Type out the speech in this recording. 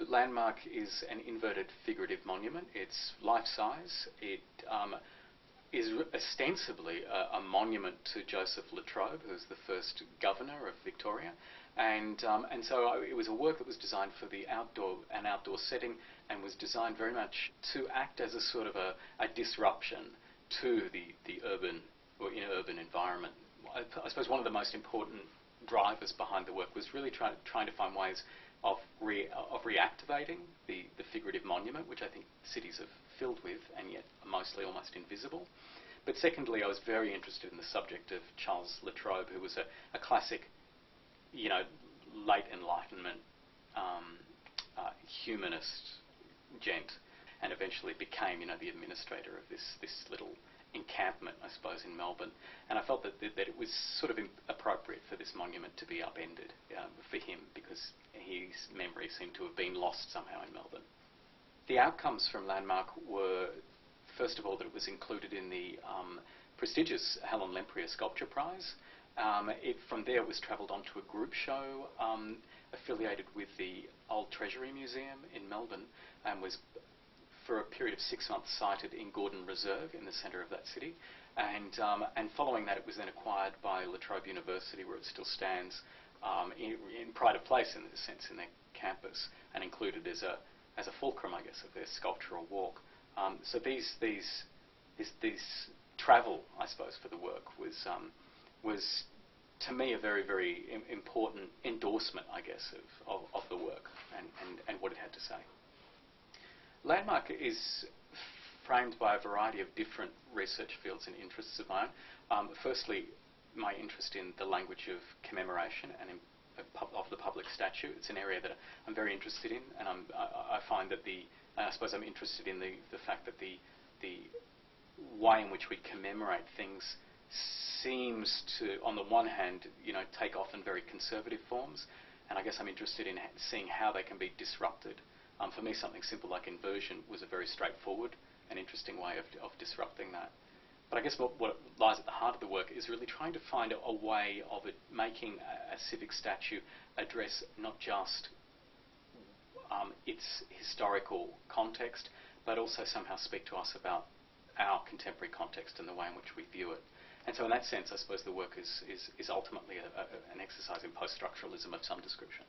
Landmark is an inverted figurative monument. It's life-size. It is ostensibly a monument to Joseph Latrobe, who was the first governor of Victoria. And so it was a work that was designed for an outdoor setting, and was designed very much to act as a sort of a disruption to the urban environment. I suppose one of the most important drivers behind the work was really trying to find ways of reactivating the figurative monument, which I think cities are filled with and yet mostly almost invisible. But secondly, I was very interested in the subject of Charles Latrobe, who was a classic, late Enlightenment humanist gent, and eventually became, the administrator of this little encampment, I suppose, in Melbourne. And I felt that it was sort of appropriate for this monument to be upended for him, because his memory seemed to have been lost somehow in Melbourne. The outcomes from Landmark were, first of all, that it was included in the prestigious Helen Lempriere Sculpture Prize. From there, it was travelled on to a group show affiliated with the Old Treasury Museum in Melbourne, and was for a period of 6 months sited in Gordon Reserve in the centre of that city. And following that, it was then acquired by La Trobe University, where it still stands in pride of place, in a sense, in their campus, and included as a fulcrum, I guess, of their sculptural walk. So these travel, I suppose, for the work was to me a very, very important endorsement, I guess, of the work and what it had to say. Landmark is framed by a variety of different research fields and interests of mine. Firstly, my interest in the language of commemoration and of the public statue. It's an area that I'm very interested in, and I find that I suppose I'm interested in the fact that the way in which we commemorate things seems to, on the one hand, take often very conservative forms, and I guess I'm interested in seeing how they can be disrupted. For me, something simple like inversion was a very straightforward and interesting way of disrupting that. But I guess what lies at the heart of the work is really trying to find a way of it making a civic statue address not just its historical context, but also somehow speak to us about our contemporary context and the way in which we view it. And so in that sense, I suppose the work is ultimately an exercise in post-structuralism of some description.